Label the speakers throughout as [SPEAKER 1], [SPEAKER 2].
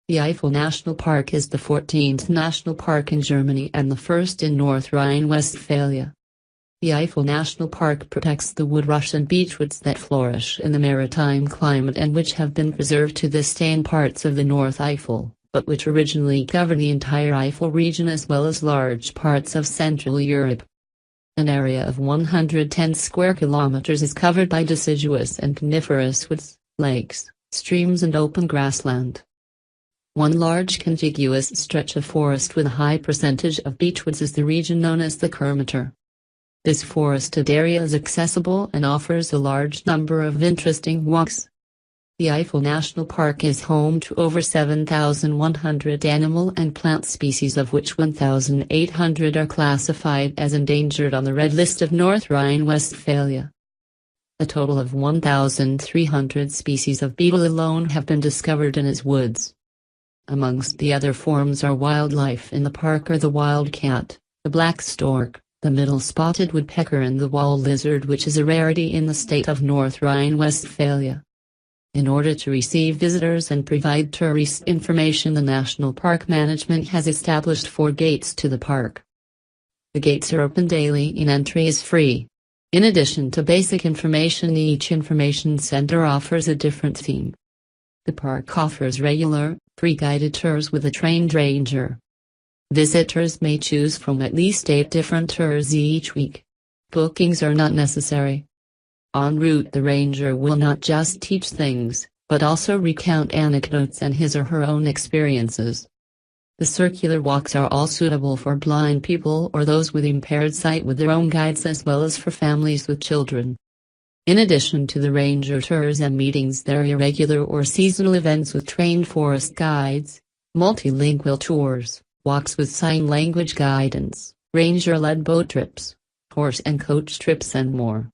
[SPEAKER 1] The Eifel National Park is the 14th national park in Germany and the first in North Rhine-Westphalia. The Eifel National Park protects the woodrush and beechwoods that flourish in the maritime climate and which have been preserved to this day in parts of the North Eifel, but which originally covered the entire Eifel region as well as large parts of Central Europe. An area of 110 square kilometers is covered by deciduous and coniferous woods, lakes, streams and open grassland. One large contiguous stretch of forest with a high percentage of beechwoods is the region known as the Kermeter. This forested area is accessible and offers a large number of interesting walks. The Eifel National Park is home to over 7,100 animal and plant species, of which 1,800 are classified as endangered on the Red List of North Rhine-Westphalia. A total of 1,300 species of beetle alone have been discovered in its woods. Amongst the other forms are wildlife in the park are the wild cat, the black stork, the middle-spotted woodpecker and the wall lizard, which is a rarity in the state of North Rhine-Westphalia. In order to receive visitors and provide tourist information, the National Park Management has established 4 gates to the park. The gates are open daily and entry is free. In addition to basic information, each information center offers a different theme. The park offers regular, pre-guided tours with a trained ranger. Visitors may choose from at least 8 different tours each week. Bookings are not necessary. En route, the ranger will not just teach things, but also recount anecdotes and his or her own experiences. The circular walks are all suitable for blind people or those with impaired sight with their own guides, as well as for families with children. In addition to the ranger tours and meetings, there are irregular or seasonal events with trained forest guides, multilingual tours, walks with sign language guidance, ranger-led boat trips, horse and coach trips and more.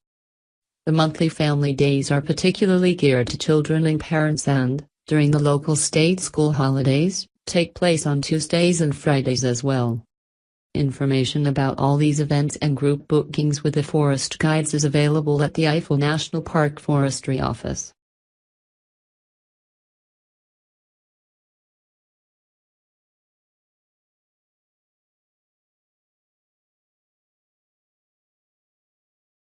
[SPEAKER 1] The monthly family days are particularly geared to children and parents and, during the local state school holidays, take place on Tuesdays and Fridays as well. Information about all these events and group bookings with the forest guides is available at the Eifel National Park Forestry Office.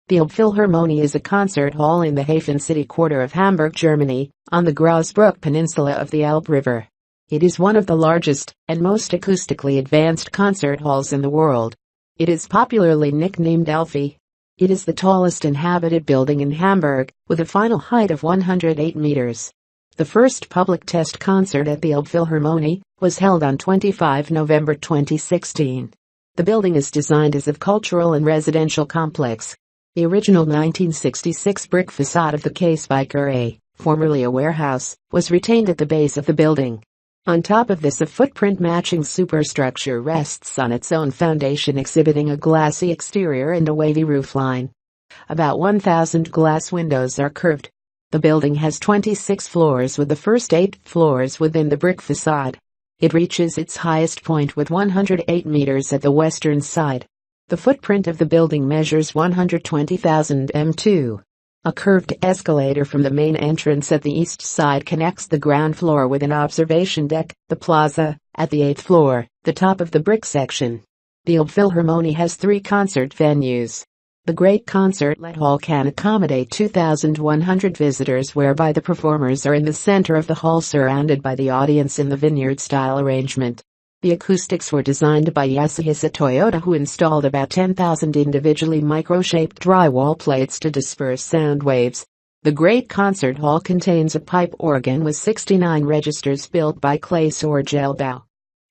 [SPEAKER 2] The Elbe Philharmonic is a concert hall in the Hafen city quarter of Hamburg, Germany, on the Grausbruch Peninsula of the Elbe River. It is one of the largest and most acoustically advanced concert halls in the world. It is popularly nicknamed Elfie. It is the tallest inhabited building in Hamburg, with a final height of 108 meters. The first public test concert at the Elbe Philharmonic was held on 25 November 2016. The building is designed as a cultural and residential complex. The original 1966 brick facade of the Käsebikerei, formerly a warehouse, was retained at the base of the building. On top of this, a footprint-matching superstructure rests on its own foundation, exhibiting a glassy exterior and a wavy roofline. About 1,000 glass windows are curved. The building has 26 floors, with the first 8 floors within the brick facade. It reaches its highest point with 108 meters at the western side. The footprint of the building measures 120,000 m². A curved escalator from the main entrance at the east side connects the ground floor with an observation deck, the plaza, at the 8th floor, the top of the brick section. The Elbe Philharmonic has 3 concert venues. The Great Concert Hall can accommodate 2,100 visitors, whereby the performers are in the center of the hall surrounded by the audience in the vineyard-style arrangement. The acoustics were designed by Yasuhisa Toyota, who installed about 10,000 individually micro-shaped drywall plates to disperse sound waves. The Great Concert Hall contains a pipe organ with 69 registers built by Claes Orgelbau.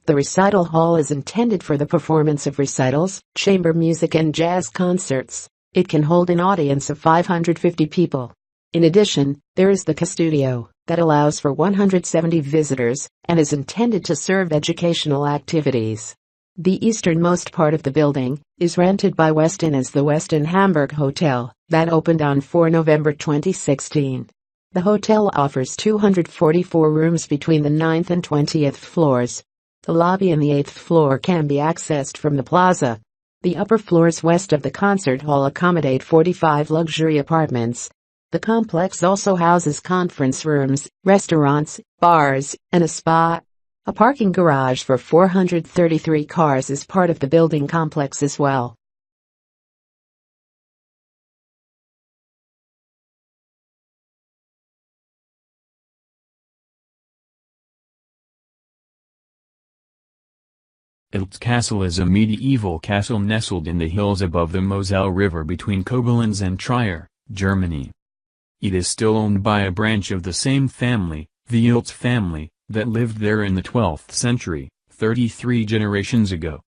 [SPEAKER 2] The recital hall is intended for the performance of recitals, chamber music and jazz concerts. It can hold an audience of 550 people. In addition, there is the K-Studio, that allows for 170 visitors, and is intended to serve educational activities. The easternmost part of the building is rented by Westin as the Westin Hamburg Hotel, that opened on 4 November 2016. The hotel offers 244 rooms between the 9th and 20th floors. The lobby and the 8th floor can be accessed from the plaza. The upper floors west of the concert hall accommodate 45 luxury apartments. The complex also houses conference rooms, restaurants, bars, and a spa. A parking garage for 433 cars is part of the building complex as well.
[SPEAKER 3] Eltz Castle is a medieval castle nestled in the hills above the Moselle River between Koblenz and Trier, Germany. It is still owned by a branch of the same family, the Eltz family, that lived there in the 12th century, 33 generations ago.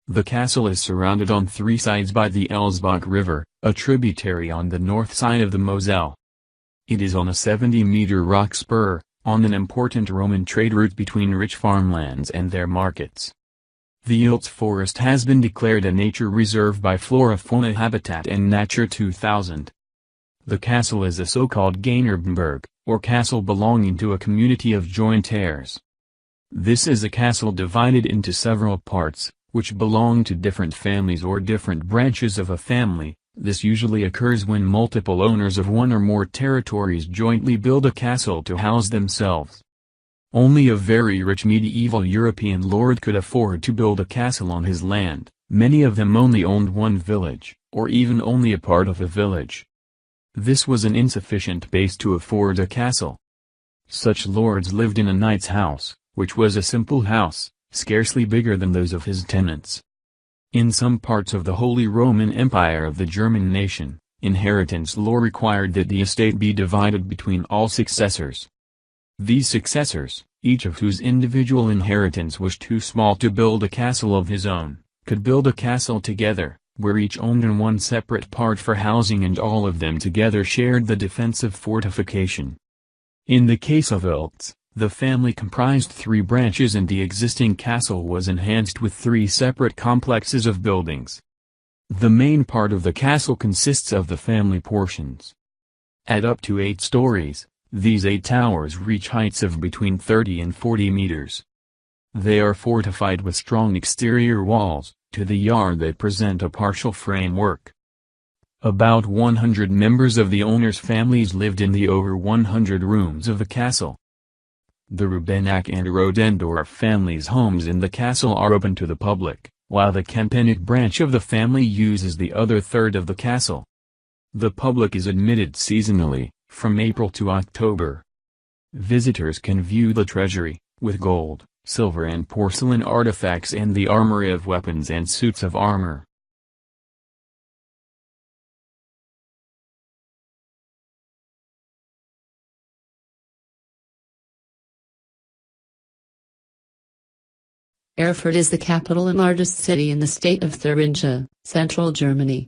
[SPEAKER 3] The castle is surrounded on three sides by the Elsbach River, a tributary on the north side of the Moselle. It is on a 70-meter rock spur, on an important Roman trade route between rich farmlands and their markets. The Eltz Forest has been declared a nature reserve by Flora-Fauna Habitat and Nature 2000. The castle is a so-called Gainerbenberg, or castle belonging to a community of joint heirs. This is a castle divided into several parts, which belong to different families or different branches of a family. This usually occurs when multiple owners of one or more territories jointly build a castle to house themselves. Only a very rich medieval European lord could afford to build a castle on his land. Many of them only owned one village, or even only a part of a village. This was an insufficient base to afford a castle. Such lords lived in a knight's house, which was a simple house, scarcely bigger than those of his tenants. In some parts of the Holy Roman Empire of the German nation, inheritance law required that the estate be divided between all successors. These successors, each of whose individual inheritance was too small to build a castle of his own, could build a castle together, where each owned in one separate part for housing and all of them together shared the defensive fortification. In the case of Eltz, the family comprised three branches and the existing castle was enhanced with three separate complexes of buildings. The main part of the castle consists of the family portions. At up to 8 stories, these 8 towers reach heights of between 30 and 40 meters. They are fortified with strong exterior walls. To the yard they present a partial framework. About 100 members of the owners' families lived in the over 100 rooms of the castle. The Rubenach and Rodendorf families' homes in the castle are open to the public, while the Kempenich branch of the family uses the other third of the castle. The public is admitted seasonally, from April to October. Visitors can view the treasury, with gold, silver and porcelain artifacts and the armory of weapons and suits of armor.
[SPEAKER 1] Erfurt is the capital and largest city in the state of Thuringia, central Germany.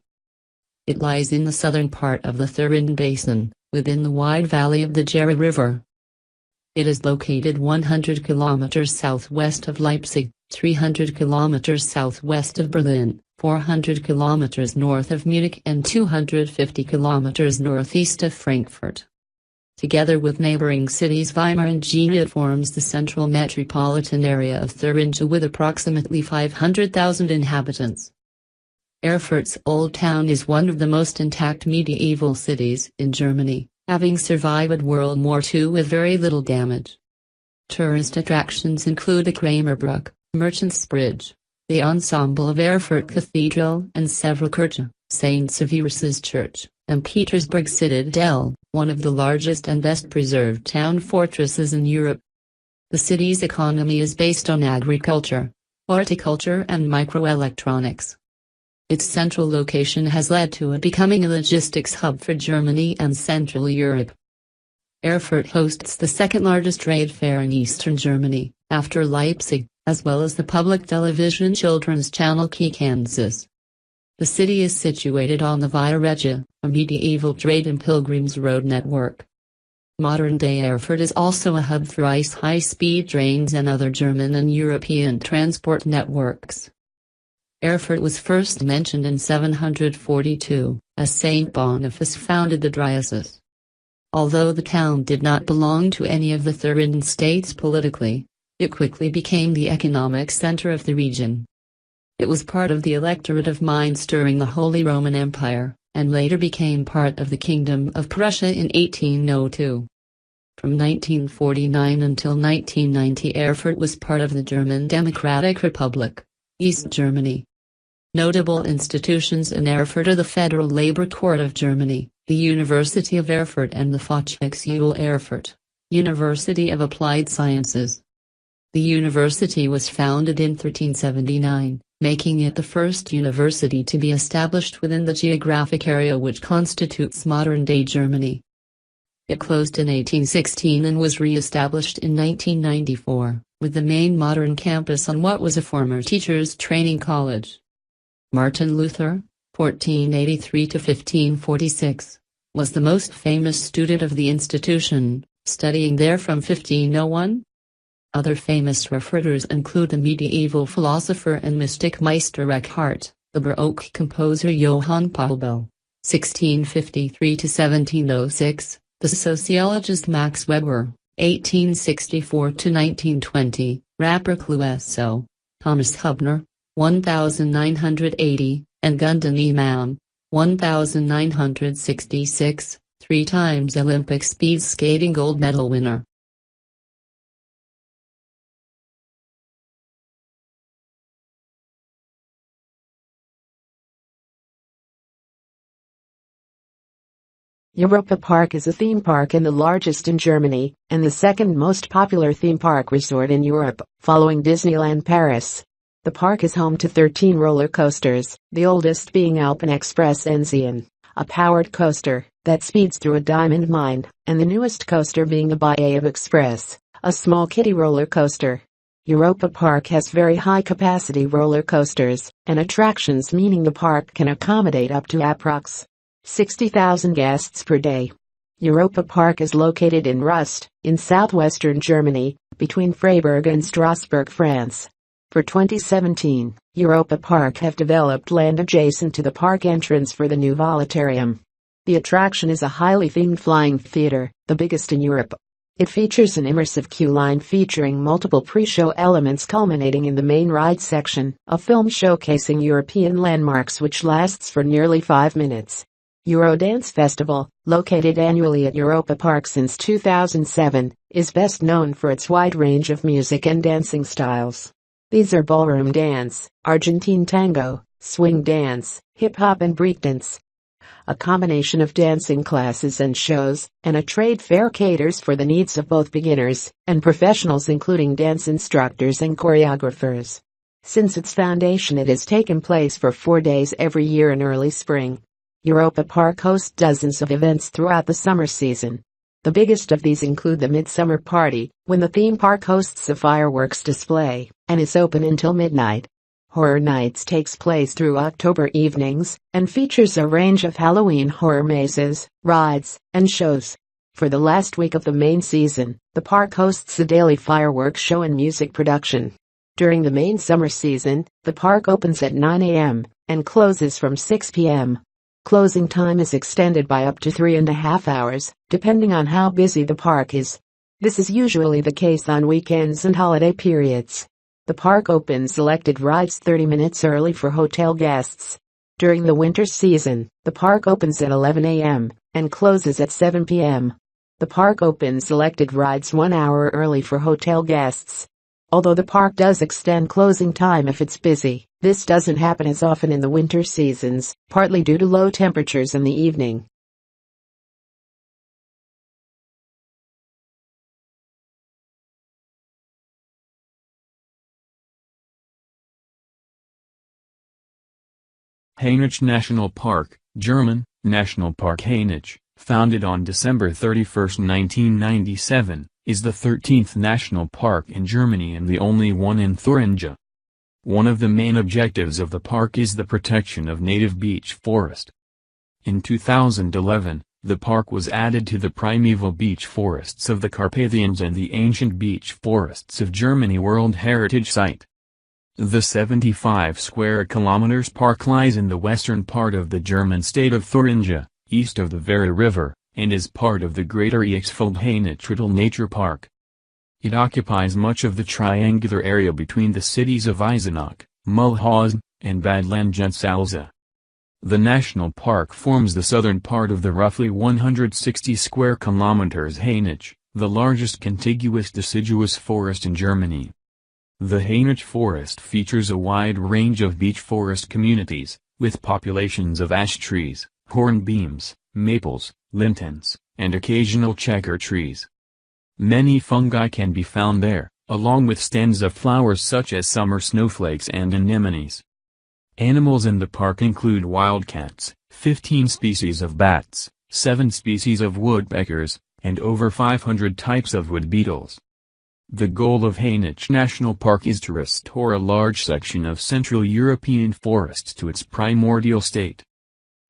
[SPEAKER 1] It lies in the southern part of the Thuringia Basin, within the wide valley of the Gera River. It is located 100 kilometers southwest of Leipzig, 300 kilometers southwest of Berlin, 400 kilometers north of Munich and 250 kilometers northeast of Frankfurt. Together with neighboring cities Weimar and Jena, it forms the central metropolitan area of Thuringia with approximately 500,000 inhabitants. Erfurt's Old Town is one of the most intact medieval cities in Germany, having survived World War II with very little damage. Tourist attractions include the Kramerbruck, Merchants Bridge, the ensemble of Erfurt Cathedral and several kirchen, St. Severus's Church, and Petersburg Citadel, one of the largest and best-preserved town fortresses in Europe. The city's economy is based on agriculture, horticulture and microelectronics. Its central location has led to it becoming a logistics hub for Germany and Central Europe. Erfurt hosts the second-largest trade fair in eastern Germany, after Leipzig, as well as the public television children's channel Kansas. The city is situated on the Via Regia, a medieval trade and pilgrims road network. Modern-day Erfurt is also a hub for ICE high-speed trains and other German and European transport networks. Erfurt was first mentioned in 742, as Saint Boniface founded the diocese. Although the town did not belong to any of the Thuringian states politically, it quickly became the economic center of the region. It was part of the electorate of Mainz during the Holy Roman Empire, and later became part of the Kingdom of Prussia in 1802. From 1949 until 1990, Erfurt was part of the German Democratic Republic, East Germany. Notable institutions in Erfurt are the Federal Labor Court of Germany, the University of Erfurt and the Fachhochschule Erfurt, University of Applied Sciences. The university was founded in 1379, making it the first university to be established within the geographic area which constitutes modern-day Germany. It closed in 1816 and was re-established in 1994, with the main modern campus on what was a former teachers' training college. Martin Luther, 1483–1546, was the most famous student of the institution, studying there from 1501. Other famous Erfurters include the medieval philosopher and mystic Meister Eckhart, the Baroque composer Johann Paul Bell, 1653–1706, the sociologist Max Weber, 1864–1920, rapper Clueso, Thomas Hubner, 1980, and Gundan Imam, 1966, 3 times Olympic speed skating gold medal winner.
[SPEAKER 2] Europa-Park is a theme park and the largest in Germany, and the second most popular theme park resort in Europe, following Disneyland Paris. The park is home to 13 roller coasters, the oldest being Alpen Express Enzian, a powered coaster that speeds through a diamond mine, and the newest coaster being the Bayeux Express, a small kiddie roller coaster. Europa-Park has very high-capacity roller coasters and attractions, meaning the park can accommodate up to approx. 60,000 guests per day. Europa-Park is located in Rust, in southwestern Germany, between Freiburg and Strasbourg, France. For 2017, Europa-Park have developed land adjacent to the park entrance for the new Voletarium. The attraction is a highly themed flying theater, the biggest in Europe. It features an immersive queue line featuring multiple pre-show elements culminating in the main ride section, a film showcasing European landmarks which lasts for nearly 5 minutes. Eurodance Festival, located annually at Europa-Park since 2007, is best known for its wide range of music and dancing styles. These are ballroom dance, Argentine tango, swing dance, hip-hop and breakdance. A combination of dancing classes and shows, and a trade fair caters for the needs of both beginners and professionals, including dance instructors and choreographers. Since its foundation, it has taken place for 4 days every year in early spring. Europa-Park hosts dozens of events throughout the summer season. The biggest of these include the Midsummer Party, when the theme park hosts a fireworks display, and is open until midnight. Horror Nights takes place through October evenings, and features a range of Halloween horror mazes, rides, and shows. For the last week of the main season, the park hosts a daily fireworks show and music production. During the main summer season, the park opens at 9 a.m. and closes from 6 p.m. Closing time is extended by up to 3.5 hours, depending on how busy the park is. This is usually the case on weekends and holiday periods. The park opens selected rides 30 minutes early for hotel guests. During the winter season, the park opens at 11 a.m. and closes at 7 p.m. The park opens selected rides 1 hour early for hotel guests. Although the park does extend closing time if it's busy, this doesn't happen as often in the winter seasons, partly due to low temperatures in the evening.
[SPEAKER 3] Hainich National Park, German, National Park Hainich, founded on December 31, 1997, is the 13th national park in Germany and the only one in Thuringia. One of the main objectives of the park is the protection of native beech forest. In 2011, the park was added to the primeval beech forests of the Carpathians and the ancient beech forests of Germany World Heritage Site. The 75 square kilometers park lies in the western part of the German state of Thuringia, east of the Werra River, and is part of the Greater Eichsfeld-Hainich Nature Park. It occupies much of the triangular area between the cities of Eisenach, Mulhausen, and Bad Langensalza. The national park forms the southern part of the roughly 160 square kilometers Hainich, the largest contiguous deciduous forest in Germany. The Hainich forest features a wide range of beech forest communities, with populations of ash trees, hornbeams, maples, lintens, and occasional checker trees. Many fungi can be found there, along with stands of flowers such as summer snowflakes and anemones. Animals in the park include wildcats, 15 species of bats, 7 species of woodpeckers, and over 500 types of wood beetles. The goal of Hainich National Park is to restore a large section of Central European forests to its primordial state.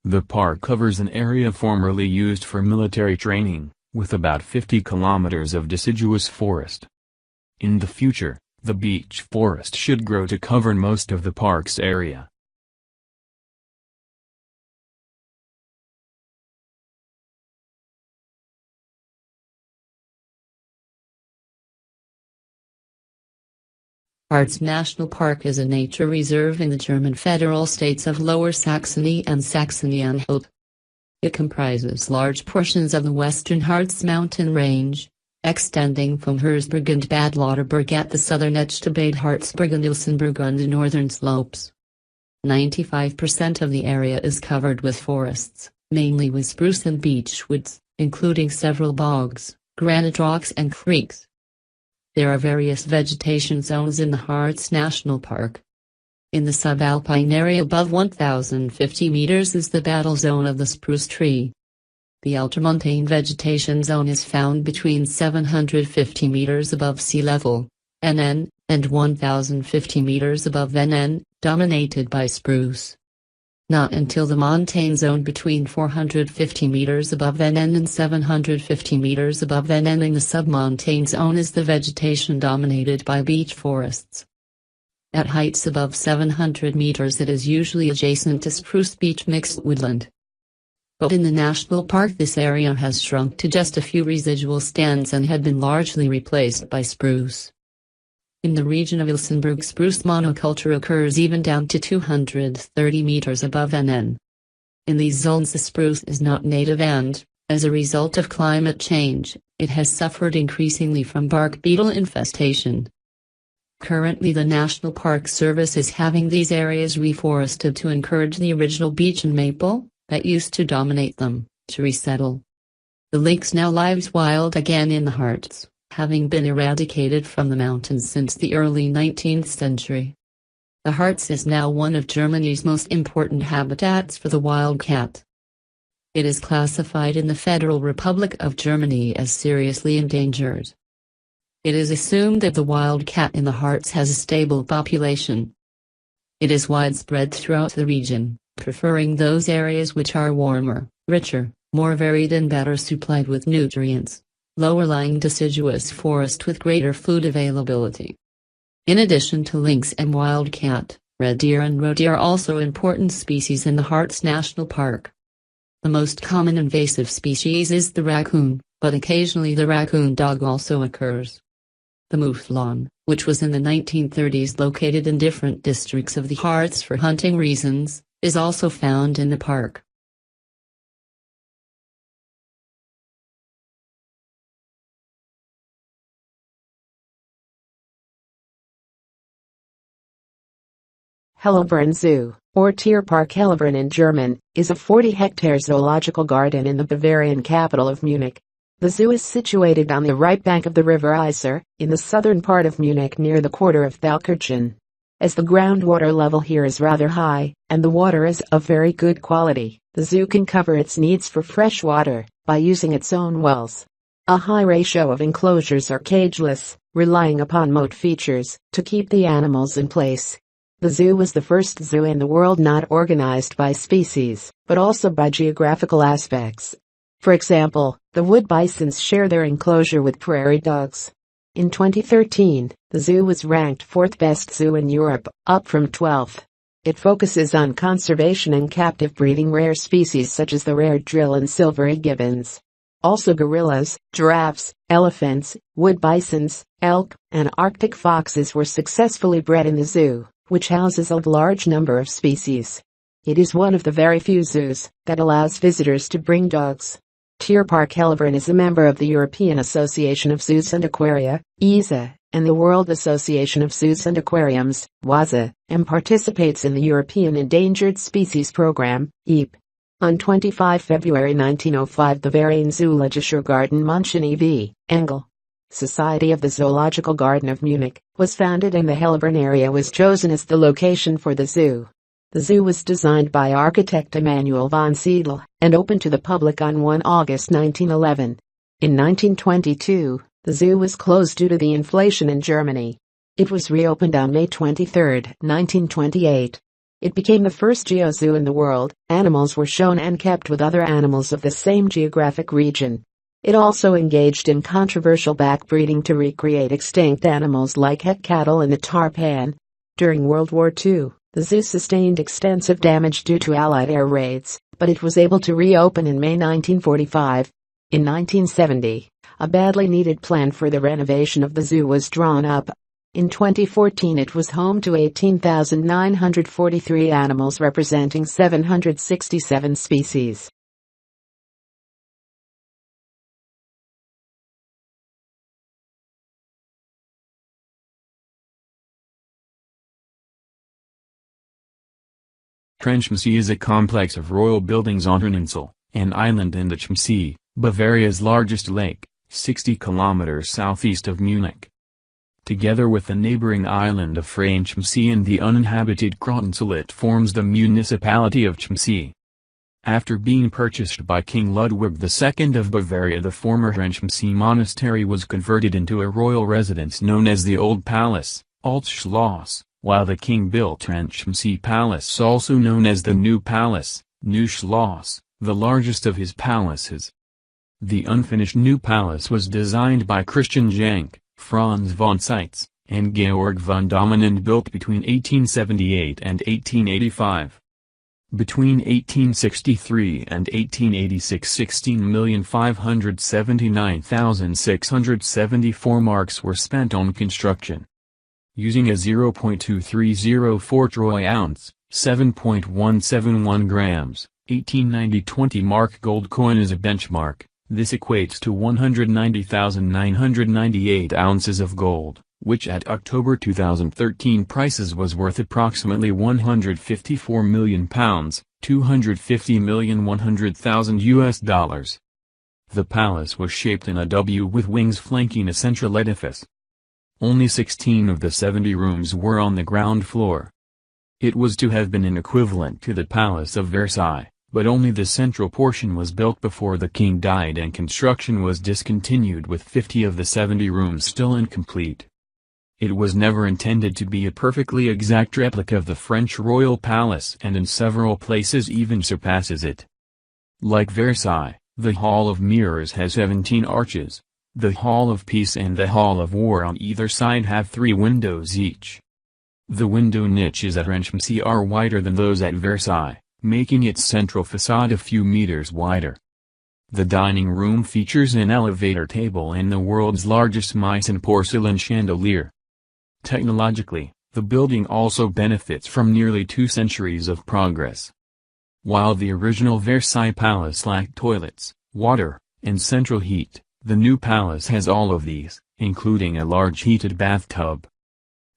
[SPEAKER 3] The park covers an area formerly used for military training, with about 50 kilometers of deciduous forest. In the future, the beech forest should grow to cover most of the park's area.
[SPEAKER 1] Harz National Park is a nature reserve in the German federal states of Lower Saxony and Saxony-Anhalt. It comprises large portions of the western Harz mountain range, extending from Herzberg and Bad Lauterberg at the southern edge to Bad Harzburg and Ilsenburg on the northern slopes. 95% of the area is covered with forests, mainly with spruce and beech woods, including several bogs, granite rocks and creeks. There are various vegetation zones in the Harz National Park. In the subalpine area above 1,050 meters is the battle zone of the spruce tree. The ultramontane vegetation zone is found between 750 meters above sea level, NN, and 1,050 meters above NN, dominated by spruce. Not until the montane zone between 450 meters above NN and 750 meters above NN in the submontane zone is the vegetation dominated by beech forests. At heights above 700 meters it is usually adjacent to spruce-beech mixed woodland. But in the national park this area has shrunk to just a few residual stands and had been largely replaced by spruce. In the region of Ilsenburg spruce monoculture occurs even down to 230 meters above NN. In these zones the spruce is not native and, as a result of climate change, it has suffered increasingly from bark beetle infestation. Currently the National Park Service is having these areas reforested to encourage the original beech and maple, that used to dominate them, to resettle. The lynx now lives wild again in the Harz, having been eradicated from the mountains since the early 19th century. The Harz is now one of Germany's most important habitats for the wildcat. It is classified in the Federal Republic of Germany as seriously endangered. It is assumed that the wildcat in the Harz has a stable population. It is widespread throughout the region, preferring those areas which are warmer, richer, more varied and better supplied with nutrients. Lower-lying deciduous forest with greater food availability. In addition to lynx and wildcat, red deer and roe deer are also important species in the Harz National Park. The most common invasive species is the raccoon, but occasionally the raccoon dog also occurs. The mouflon, which was in the 1930s located in different districts of the Harz for hunting reasons, is also found in the park.
[SPEAKER 2] Hellabrunn Zoo, or Tierpark Hellabrunn in German, is a 40-hectare zoological garden in the Bavarian capital of Munich. The zoo is situated on the right bank of the river Isar, in the southern part of Munich near the quarter of Thalkirchen. As the groundwater level here is rather high, and the water is of very good quality, the zoo can cover its needs for fresh water by using its own wells. A high ratio of enclosures are cageless, relying upon moat features to keep the animals in place. The zoo was the first zoo in the world not organized by species, but also by geographical aspects. For example, the wood bisons share their enclosure with prairie dogs. In 2013, the zoo was ranked 4th best zoo in Europe, up from 12th. It focuses on conservation and captive breeding rare species such as the rare drill and silvery gibbons. Also gorillas, giraffes, elephants, wood bisons, elk, and Arctic foxes were successfully bred in the zoo, which houses a large number of species. It is one of the very few zoos that allows visitors to bring dogs. Tierpark Hellabrunn is a member of the European Association of Zoos and Aquaria, ESA, and the World Association of Zoos and Aquariums, WAZA, and participates in the European Endangered Species Program, EEP. On 25 February 1905, the Verein Zoologischer Garten München e.V., Engel, Society of the Zoological Garden of Munich, was founded and the Hellabrunn area was chosen as the location for the zoo. The zoo was designed by architect Emanuel von Seidel and opened to the public on 1 August 1911. In 1922, the zoo was closed due to the inflation in Germany. It was reopened on May 23, 1928. It became the first geo-zoo in the world. Animals were shown and kept with other animals of the same geographic region. It also engaged in controversial backbreeding to recreate extinct animals like het cattle and the tarpan. During World War II, the zoo sustained extensive damage due to Allied air raids, but it was able to reopen in May 1945. In 1970, a badly needed plan for the renovation of the zoo was drawn up. In 2014 it was home to 18,943 animals representing 767 species.
[SPEAKER 3] Herrenchiemsee is a complex of royal buildings on Herreninsel, an island in the Chiemsee, Bavaria's largest lake, 60 kilometers southeast of Munich. Together with the neighboring island of Herrenchiemsee and the uninhabited Kroateninsel, it forms the municipality of Chiemsee. After being purchased by King Ludwig II of Bavaria, the former Herrenchiemsee monastery was converted into a royal residence known as the Old Palace, Altes Schloss, while the king built Herrenchiemsee Palace, also known as the New Palace, New Schloss, the largest of his palaces. The unfinished New Palace was designed by Christian Jank, Franz von Seitz, and Georg von Dahmen and built between 1878 and 1885. Between 1863 and 1886, 16,579,674 marks were spent on construction. Using a 0.2304 troy ounce, 7.171 grams, 1890 20-mark gold coin as a benchmark, this equates to 190,998 ounces of gold, which at October 2013 prices was worth approximately £154 million, $250,100,000. The palace was shaped in a W with wings flanking a central edifice. Only 16 of the 70 rooms were on the ground floor. It was to have been an equivalent to the Palace of Versailles, but only the central portion was built before the king died and construction was discontinued, with 50 of the 70 rooms still incomplete. It was never intended to be a perfectly exact replica of the French royal palace, and in several places even surpasses it. Like Versailles, the Hall of Mirrors has 17 arches. The Hall of Peace and the Hall of War on either side have 3 windows each. The window niches at Herrenchiemsee are wider than those at Versailles, making its central facade a few meters wider. The dining room features an elevator table and the world's largest Meissen porcelain chandelier. Technologically, the building also benefits from nearly 2 centuries of progress. While the original Versailles Palace lacked toilets, water, and central heat, the new palace has all of these, including a large heated bathtub.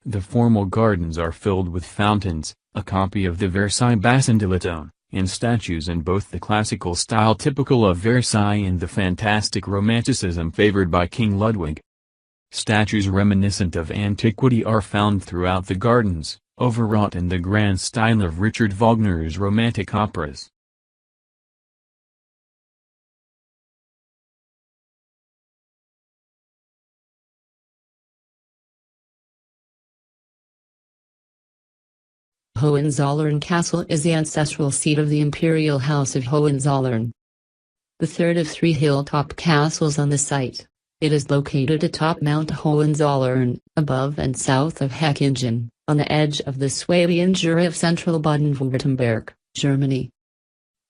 [SPEAKER 3] The formal gardens are filled with fountains, a copy of the Versailles Bassin de l'Automne, and statues in both the classical style typical of Versailles and the fantastic romanticism favored by King Ludwig. Statues reminiscent of antiquity are found throughout the gardens, overwrought in the grand style of Richard Wagner's romantic operas.
[SPEAKER 1] Hohenzollern Castle is the ancestral seat of the Imperial House of Hohenzollern. The third of 3 hilltop castles on the site, it is located atop Mount Hohenzollern, above and south of Heckingen, on the edge of the Swabian Jura of central Baden-Württemberg, Germany.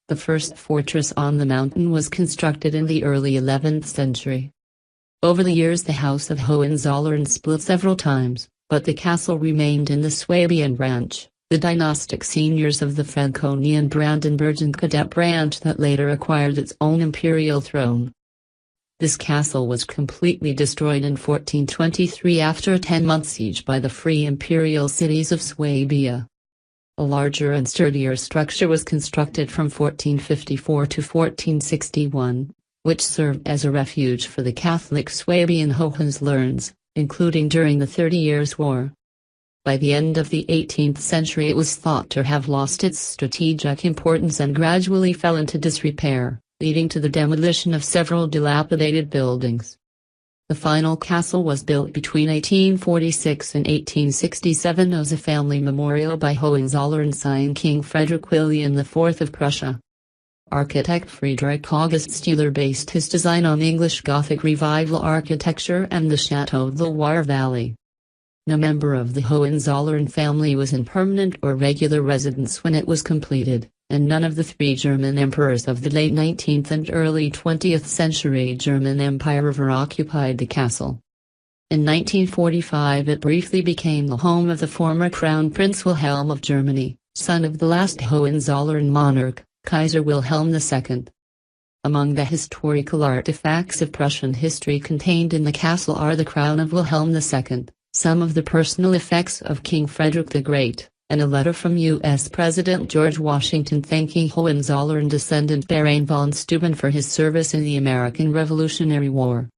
[SPEAKER 1] The first fortress on the mountain was constructed in the early 11th century. Over the years the House of Hohenzollern split several times, but the castle remained in the Swabian branch, the dynastic seniors of the Franconian Brandenburgian cadet branch that later acquired its own imperial throne. This castle was completely destroyed in 1423 after a 10-month siege by the free imperial cities of Swabia. A larger and sturdier structure was constructed from 1454 to 1461, which served as a refuge for the Catholic Swabian Hohenzollerns, including during the 30 Years' War. By the end of the 18th century it was thought to have lost its strategic importance and gradually fell into disrepair, leading to the demolition of several dilapidated buildings. The final castle was built between 1846 and 1867 as a family memorial by Hohenzollern sign King Frederick William IV of Prussia. Architect Friedrich August Stüler based his design on English Gothic Revival architecture and the Chateau de Loire Valley. No member of the Hohenzollern family was in permanent or regular residence when it was completed, and none of the three German emperors of the late 19th and early 20th century German Empire ever occupied the castle. In 1945 it briefly became the home of the former Crown Prince Wilhelm of Germany, son of the last Hohenzollern monarch, Kaiser Wilhelm II. Among the historical artifacts of Prussian history contained in the castle are the crown of Wilhelm II, some of the personal effects of King Frederick the Great, and a letter from U.S. President George Washington thanking Hohenzollern descendant Baron von Steuben for his service in the American Revolutionary War.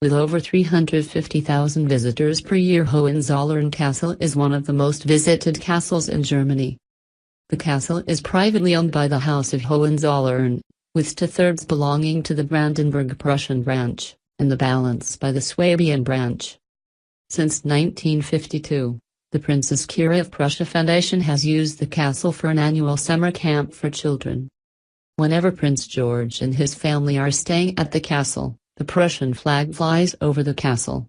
[SPEAKER 1] With over 350,000 visitors per year, Hohenzollern Castle is one of the most visited castles in Germany. The castle is privately owned by the House of Hohenzollern, with 2/3 belonging to the Brandenburg-Prussian branch, and the balance by the Swabian branch. Since 1952, the Princess Kira of Prussia Foundation has used the castle for an annual summer camp for children. Whenever Prince George and his family are staying at the castle, the Prussian flag flies over the castle.